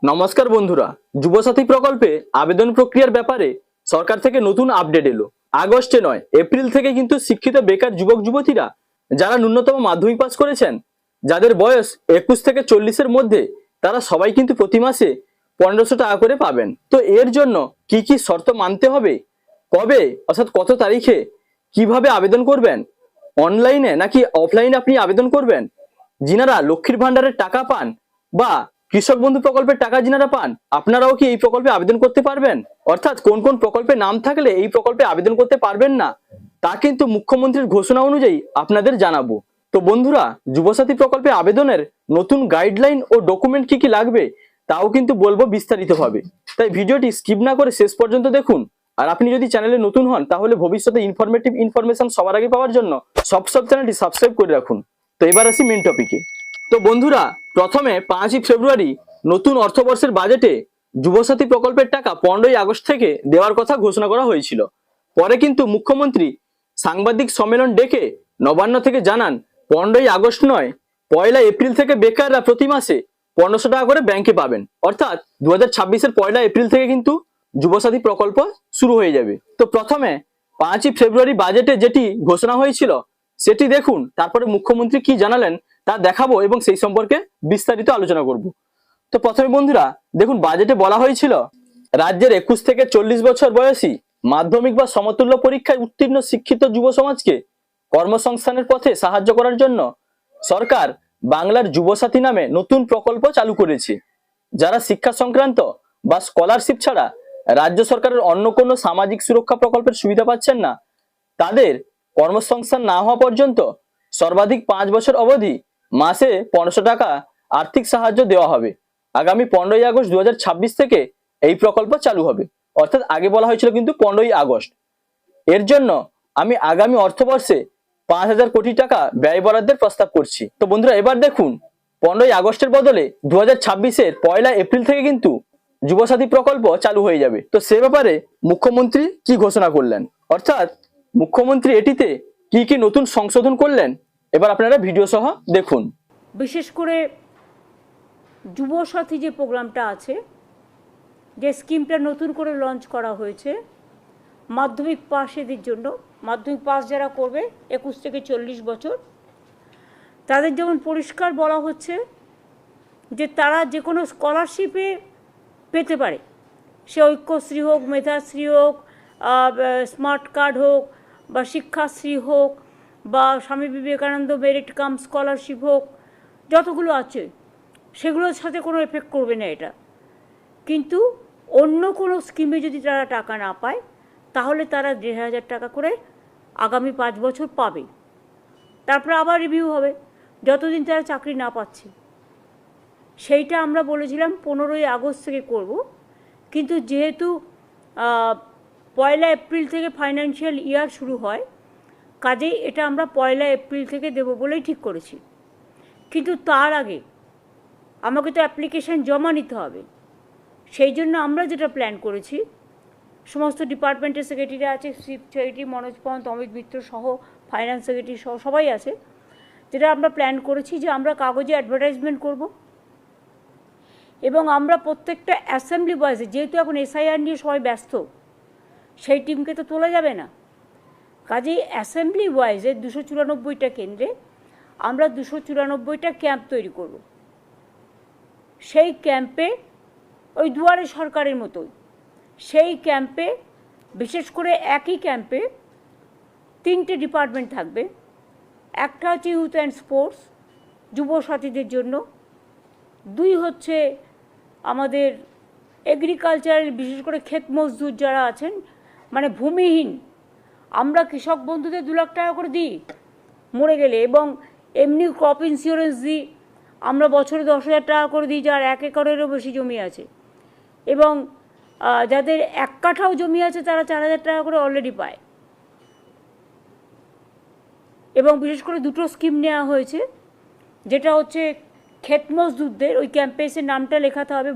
নমস্কার বন্ধুরা, যুবসাথী প্রকল্পে আবেদন প্রক্রিয়ার ব্যাপারে সরকার থেকে নতুন আপডেট এলো। আগস্টে নয়, এপ্রিল থেকে কিন্তু শিক্ষিত বেকার যুবক যুবতীরা যারা ন্যূনতম মাধ্যমিক পাস করেছেন, যাদের বয়স 21 থেকে 40-এর মধ্যে, তারা সবাই কিন্তু প্রতি মাসে 1500 টাকা করে পাবেন। তো এর জন্য কি কি শর্ত মানতে হবে, কবে অর্থাৎ কত তারিখে, কিভাবে আবেদন করবেন, অনলাইনে নাকি অফলাইনে আপনি আবেদন করবেন, যিনারা লক্ষ্মীর ভান্ডারের টাকা পান বা কৃষক বন্ধু প্রকল্পের টাকা যিনারা পান, আপনারাও কি এই প্রকল্পে আবেদন করতে পারবেন? অর্থাৎ কোন কোন প্রকল্পে নাম থাকলে এই প্রকল্পে আবেদন করতে পারবেন না, তা কিন্তু মুখ্যমন্ত্রীর ঘোষণা অনুযায়ী আপনাদের জানাবো। তো বন্ধুরা, যুবসাথী প্রকল্পে আবেদনের নতুন গাইডলাইন ও ডকুমেন্ট কি কি লাগবে তাও কিন্তু বলবো বিস্তারিতভাবে, তাই ভিডিওটি স্কিপ না করে শেষ পর্যন্ত দেখুন। আর আপনি যদি চ্যানেলে নতুন হন, তাহলে ভবিষ্যতে ইনফরমেটিভ ইনফরমেশন সবার আগে পাওয়ার জন্য সব চ্যানেলটি সাবস্ক্রাইব করে রাখুন। তো এবার আসি মেন টপিকে। তো বন্ধুরা, প্রথমে 5ই ফেব্রুয়ারি নতুন অর্থবর্ষের বাজেটে যুবসাথী প্রকল্পের টাকা 15ই আগস্ট থেকে দেওয়ার কথা ঘোষণা করা হয়েছিল। পরে কিন্তু মুখ্যমন্ত্রী সাংবাদিক সম্মেলন ডেকে নবান্ন থেকে জানান, 15ই আগস্ট নয়, 1 এপ্রিল থেকে বেকাররা প্রতি মাসে 1500 টাকা করে ব্যাংকে পাবেন। অর্থাৎ 2026-এর 1 এপ্রিল থেকে কিন্তু যুবসাথী প্রকল্প শুরু হয়ে যাবে। তো প্রথমে 5ই ফেব্রুয়ারি বাজেটে যেটি ঘোষণা হয়েছিল সেটি দেখুন, তারপরে মুখ্যমন্ত্রী কি জানালেন তা দেখাবো এবং সেই সম্পর্কে বিস্তারিত আলোচনা করব। তো প্রথমে বন্ধুরা দেখুন, বাজেটে বলা হয়েছিল রাজ্যের 21 থেকে 40 বছর বয়সী মাধ্যমিক বা সমতুল্য পরীক্ষায় উত্তীর্ণ শিক্ষিত যুব সমাজকে কর্মসংস্থানের পথে সাহায্য করার জন্য সরকার বাংলার যুবসাথী নামে নতুন প্রকল্প চালু করেছে। যারা শিক্ষা সংক্রান্ত বা স্কলারশিপ ছাড়া রাজ্য সরকারের অন্য কোনো সামাজিক সুরক্ষা প্রকল্পের সুবিধা পাচ্ছেন না, তাদের কর্মসংস্থান না হওয়া পর্যন্ত সর্বাধিক 5 বছর অবধি মাসে 1500 টাকা আর্থিক সাহায্য দেওয়া হবে। আগামী 15ই আগস্ট 2026 থেকে এই প্রকল্প চালু হবে। অর্থাৎ আগে বলা হয়েছিল কিন্তু 15ই আগস্ট। এর জন্য আমি আগামী অর্থবর্ষে 5000 কোটি টাকা ব্যয় বরাদ্দের প্রস্তাব করছি। তো বন্ধুরা, এবার দেখুন, 15ই আগস্টের বদলে 2026-এর 1 এপ্রিল থেকে কিন্তু যুবসাথী প্রকল্প চালু হয়ে যাবে। তো সে ব্যাপারে মুখ্যমন্ত্রী কি ঘোষণা করলেন, অর্থাৎ মুখ্যমন্ত্রী এটিতে কি কি নতুন সংশোধন করলেন, এবার আপনারা ভিডিও সহ দেখুন। বিশেষ করে যুবসাথী যে প্রোগ্রামটা আছে, যে স্কিমটা নতুন করে লঞ্চ করা হয়েছে মাধ্যমিক পাশেদের জন্য, মাধ্যমিক পাস যারা করবে 21 থেকে 40 বছর, তাদের যেমন পরিষ্কার বলা হচ্ছে যে তারা যে কোনো স্কলারশিপে পেতে পারে, সে ঐক্যশ্রী হোক, মেধাশ্রী হোক, স্মার্ট কার্ড হোক, বা শিক্ষাশ্রী হোক, বা Swami Vivekananda merit cum scholarship হোক, যতগুলো আছে সেগুলোর সাথে কোনো এফেক্ট করবে না এটা। কিন্তু অন্য কোনো স্কিমে যদি তারা টাকা না পায়, তাহলে তারা 1500 টাকা করে আগামী 5 বছর পাবে। তারপরে আবার রিভিউ হবে যতদিন তারা চাকরি না পাচ্ছে। সেইটা আমরা বলেছিলাম 15ই আগস্ট থেকে করব, কিন্তু যেহেতু 1 এপ্রিল থেকে ফাইন্যান্সিয়াল ইয়ার শুরু হয়, কাজেই এটা আমরা 1 এপ্রিল থেকে দেব বলেই ঠিক করেছি। কিন্তু তার আগে আমাকে তো অ্যাপ্লিকেশান জমা নিতে হবে। সেই জন্য আমরা যেটা প্ল্যান করেছি, সমস্ত ডিপার্টমেন্টের সেক্রেটারি আছে, চিফ সেক্রেটারি মনোজ পন্ত, অমিত মিত্র সহ, ফাইন্যান্স সেক্রেটারি সহ সবাই আছে, যেটা আমরা প্ল্যান করেছি যে আমরা কাগজে অ্যাডভার্টাইজমেন্ট করব এবং আমরা প্রত্যেকটা অ্যাসেম্বলি বয়েসে, যেহেতু এখন এসআইআর নিয়ে সবাই ব্যস্ত, সেই টিমকে তো তোলা যাবে না, কাজেই অ্যাসেম্বলি ওয়াইজে 294টা কেন্দ্রে আমরা 294টা ক্যাম্প তৈরি করব। সেই ক্যাম্পে ওই দুয়ারে সরকারের মতোই, সেই ক্যাম্পে বিশেষ করে একই ক্যাম্পে 3টে ডিপার্টমেন্ট থাকবে। একটা হচ্ছে ইউথ অ্যান্ড স্পোর্টস যুবসাথীদের জন্য, 2 হচ্ছে আমাদের এগ্রিকালচারের, বিশেষ করে ক্ষেত মজদুর যারা আছেন, মানে ভূমিহীন, আমরা কৃষক বন্ধুদের 2 লাখ টাকা করে দিই মরে গেলে, এবং এমনি ক্রপ ইন্স্যুরেন্স দিই আমরা বছরে 10,000 টাকা করে দিই যার 1 একরেরও বেশি জমি আছে, এবং যাদের 1 কাঠাও জমি আছে তারা 4,000 টাকা করে অলরেডি পায়। এবং বিশেষ করে 2টো স্কিম নেওয়া হয়েছে, যেটা হচ্ছে ক্ষেত মজদুরদের, ওই ক্যাম্পেসের নামটা লেখাতে হবে,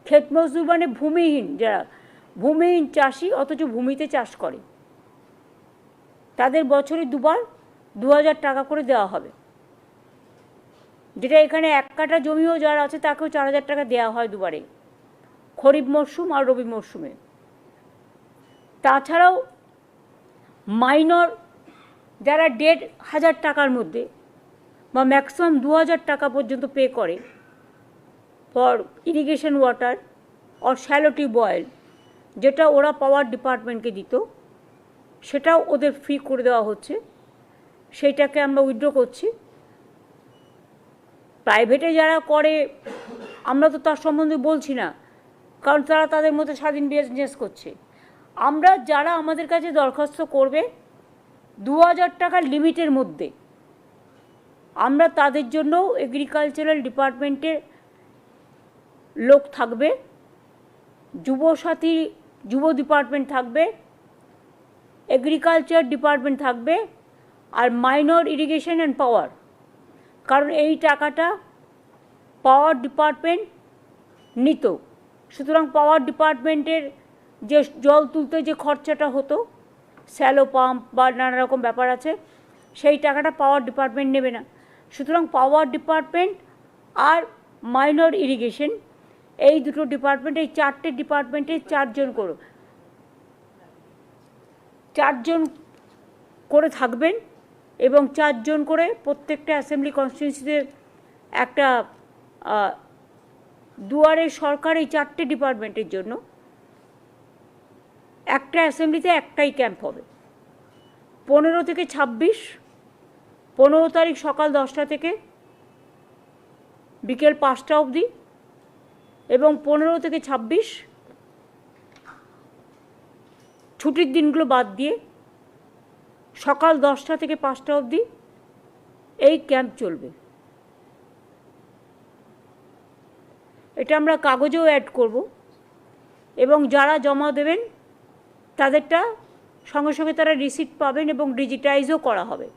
ক্ষেত মজদুর মানে ভূমিহীন, যারা ভূমিহীন চাষি অথচ ভূমিতে চাষ করে, তাদের বছরে 2বার 2,000 টাকা করে দেওয়া হবে। যেটা এখানে 1 কাঠা জমিও যারা আছে তাকেও 4,000 টাকা দেওয়া হয় দুবারে, খরিফ মরশুম আর রবি মরশুমে। তাছাড়াও মাইনর যারা 1,500 টাকার মধ্যে বা ম্যাক্সিমাম 2,000 টাকা পর্যন্ত পে করে for irrigation water or shallow tube oil, যেটা ওরা পাওয়ার ডিপার্টমেন্টকে দিত, সেটাও ওদের ফ্রি করে দেওয়া হচ্ছে। সেইটাকে আমরা উইথড্র করছি। প্রাইভেটে যারা করে আমরা তো তার সম্বন্ধে বলছি না, কারণ তারা তাদের মধ্যে স্বাধীন বিজনেস করছে। আমরা যারা আমাদের কাছে দরখাস্ত করবে 2,000 টাকার লিমিটের মধ্যে, আমরা তাদের জন্য এগ্রিকালচারাল ডিপার্টমেন্টের লোক থাকবে, যুবসাথী যুব ডিপার্টমেন্ট থাকবে, এগ্রিকালচার ডিপার্টমেন্ট থাকবে, আর মাইনর ইরিগেশন অ্যান্ড পাওয়ার। কারণ এই টাকাটা পাওয়ার ডিপার্টমেন্ট নিত, সুতরাং পাওয়ার ডিপার্টমেন্টের যে জল তুলতে যে খরচাটা হতো, স্যালো পাম্প বা নানা রকম ব্যাপার আছে, সেই টাকাটা পাওয়ার ডিপার্টমেন্ট নেবে না। সুতরাং পাওয়ার ডিপার্টমেন্ট আর মাইনর ইরিগেশন, এই দুটো ডিপার্টমেন্ট, এই 4টে ডিপার্টমেন্টে 4 জন করে থাকবেন, এবং 4 জন করে প্রত্যেকটা অ্যাসেম্বলি কনস্টিটিউয়েন্সিতে একটা দুয়ারে সরকার এই 4টে ডিপার্টমেন্টের জন্য একটা অ্যাসেম্বলিতে একটাই ক্যাম্প হবে। 15 থেকে 26, 15 তারিখ সকাল 10টা থেকে বিকেল 5টা অবধি, এবং 15 থেকে 26 ছুটির দিনগুলো বাদ দিয়ে সকাল 10টা থেকে 5টা অবধি এই ক্যাম্প চলবে। এটা আমরা কাগজেও অ্যাড করব, এবং যারা জমা দেবেন তাদেরটা সঙ্গে সঙ্গে তারা রিসিপ্ট পাবেন এবং ডিজিটাইজও করা হবে।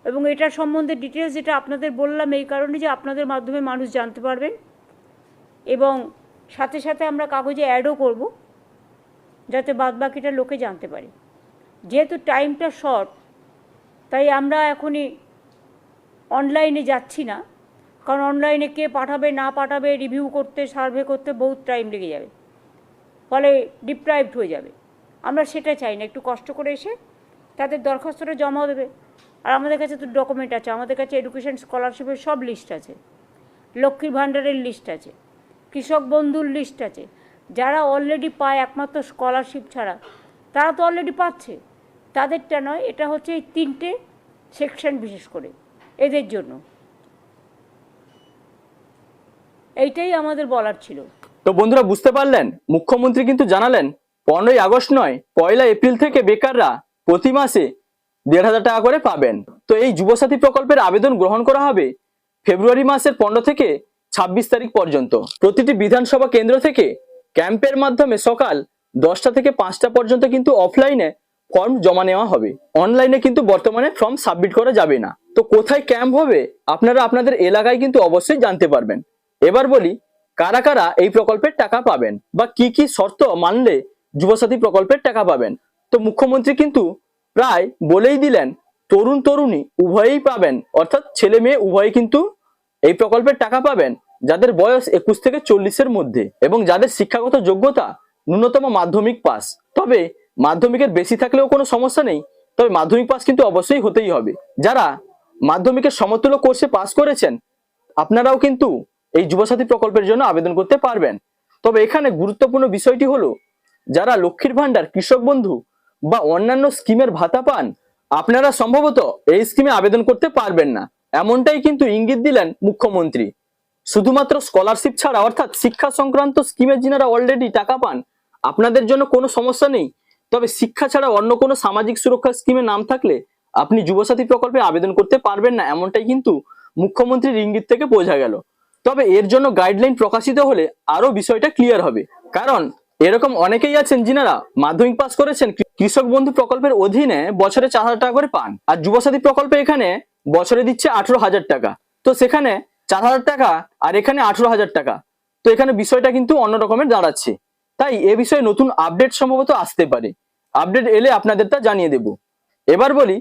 এবং এটার সম্বন্ধে ডিটেলস যেটা আপনাদের বললাম এই কারণে যে আপনাদের মাধ্যমে মানুষ জানতে পারবেন, এবং সাথে সাথে আমরা কাগজে অ্যাডও করব যাতে বাদবাকিটা লোকে জানতে পারে। যেহেতু টাইমটা শর্ট, তাই আমরা এখনই অনলাইনে যাচ্ছি না, কারণ অনলাইনে কে পাঠাবে না পাঠাবে রিভিউ করতে, সার্ভে করতে বহুত টাইম লেগে যাবে, ফলে ডিপ্রাইভড হয়ে যাবে। আমরা সেটা চাই না, একটু কষ্ট করে এসে তাদের দরখাস্তটা জমা দেবে। আর আমাদের কাছে তো ডকুমেন্ট আছে, আমাদের কাছে এডুকেশন স্কলারশিপের সব লিস্ট আছে, লক্ষ্মীর ভাণ্ডারের লিস্ট আছে, কৃষক বন্ধুর লিস্ট আছে। যারা অলরেডি পায় একমাত্র স্কলারশিপ ছাড়া, তারা তো অলরেডি পাচ্ছে, তাদেরটা নয়। এটা হচ্ছে এই 3টে সেকশন বিশেষ করে এদের জন্য। এইটাই আমাদের বলার ছিল। তো বন্ধুরা বুঝতে পারলেন, মুখ্যমন্ত্রী কিন্তু জানালেন 15ই আগস্ট নয় 1লা এপ্রিল থেকে বেকাররা প্রতি মাসে 1,500 টাকা করে পাবেন। তো এই যুবসাথী প্রকল্পের আবেদন গ্রহণ করা হবে ফেব্রুয়ারি মাসের 15 থেকে 26 তারিখ পর্যন্ত। প্রতিটি বিধানসভা কেন্দ্র থেকে ক্যাম্পের মাধ্যমে সকাল 10টা থেকে 5টা পর্যন্ত কিন্তু অফলাইনে ফর্ম জমা নেওয়া হবে, অনলাইনে কিন্তু বর্তমানে ফর্ম সাবমিট করা যাবে না। তো কোথায় ক্যাম্প হবে আপনারা আপনাদের এলাকায় কিন্তু অবশ্যই জানতে পারবেন। এবার বলি কারা কারা এই প্রকল্পের টাকা পাবেন বা কি কি শর্ত মানলে যুবসাথী প্রকল্পের টাকা পাবেন। তো মুখ্যমন্ত্রী কিন্তু প্রায় বলেই দিলেন, তরুণ তরুণী উভয়েই পাবেন, অর্থাৎ ছেলে মেয়ে উভয়ই কিন্তু এই প্রকল্পের টাকা পাবেন, যাদের বয়স 21 থেকে 40-এর মধ্যে এবং যাদের শিক্ষাগত যোগ্যতা ন্যূনতম মাধ্যমিক পাস। তবে মাধ্যমিকের বেশি থাকলেও কোনো সমস্যা নেই, তবে মাধ্যমিক পাস কিন্তু অবশ্যই হতেই হবে। যারা মাধ্যমিকের সমতুল্য কোর্সে পাস করেছেন আপনারাও কিন্তু এই যুবসাথী প্রকল্পের জন্য আবেদন করতে পারবেন। তবে এখানে গুরুত্বপূর্ণ বিষয়টি হলো, যারা লক্ষ্মীর ভাণ্ডার, কৃষক বন্ধু বা অন্যান্য স্কিমের ভাতা পান, আপনারা সম্ভবত এই স্কিমে আবেদন করতে পারবেন না, এমনটাই কিন্তু ইঙ্গিত দিলেন মুখ্যমন্ত্রী। শুধুমাত্র স্কলারশিপ ছাড়া, অর্থাৎ শিক্ষা সংক্রান্ত স্কিমে যিনারা অলরেডি টাকা পান, আপনাদের জন্য কোনো সমস্যা নেই। তবে শিক্ষা ছাড়া অন্য কোনো সামাজিক সুরক্ষা স্কিমে নাম থাকলে আপনি যুবসাথী প্রকল্পে আবেদন করতে পারবেন না, এমনটাই কিন্তু মুখ্যমন্ত্রীর ইঙ্গিত থেকে বোঝা গেল। তবে এর জন্য গাইডলাইন প্রকাশিত হলে আরো বিষয়টা ক্লিয়ার হবে, কারণ এরকম অনেকেই আছেন যিনারা মাধ্যমিক পাস করেছেন, কৃষক বন্ধু প্রকল্পের অধীনে বছরে 4,000 টাকা করে পান, আর যুবসাথী প্রকল্পে এখানে বছরে দিচ্ছে 18,000 টাকা। তো সেখানে 4,000 টাকা আর এখানে 18,000 টাকা, তো এখানে বিষয়টা কিন্তু অন্য রকমের দাঁড়াচ্ছে। তাই এ বিষয়ে নতুন আপডেট সম্ভবত আসতে পারে, আপডেট এলে আপনাদের তা জানিয়ে দেব। এবার বলি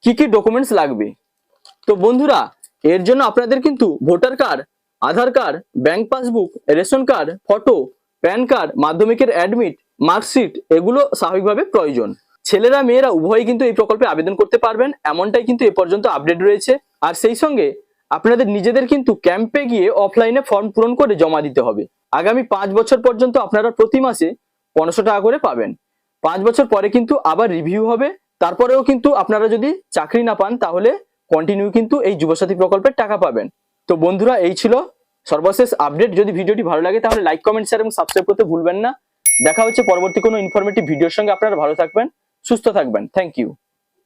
কি কি ডকুমেন্টস লাগবে। তো বন্ধুরা, এর জন্য আপনাদের কিন্তু voter card, Aadhaar card, bank passbook, ration card, photo, PAN card, মাধ্যমিকের অ্যাডমিট, মার্কশিট এগুলো স্বাভাবিকভাবে প্রয়োজন। ছেলেরা মেয়েরা উভয়ই কিন্তু এই প্রকল্পে আবেদন করতে পারবেন, এমনটাই কিন্তু এ পর্যন্ত আপডেট রয়েছে। আর সেই সঙ্গে আপনাদের নিজেদের কিন্তু ক্যাম্পে গিয়ে অফলাইনে ফর্ম পূরণ করে জমা দিতে হবে। আগামী 5 বছর পর্যন্ত আপনারা প্রতি মাসে 1500 টাকা করে পাবেন। 5 বছর পরে কিন্তু আবার রিভিউ হবে, তারপরেও কিন্তু আপনারা যদি চাকরি না পান তাহলে কন্টিনিউ কিন্তু এই যুবসাথী প্রকল্পের টাকা পাবেন। তো বন্ধুরা, এই ছিল সর্বশেষ আপডেট। যদি ভিডিওটি ভালো লাগে তাহলে লাইক, কমেন্ট, শেয়ার এবং সাবস্ক্রাইব করতে ভুলবেন না। দেখা হচ্ছে পরবর্তী কোনো ইনফরমেটিভ ভিডিওর সঙ্গে। আপনারা ভালো থাকবেন, সুস্থ থাকবেন। Thank you.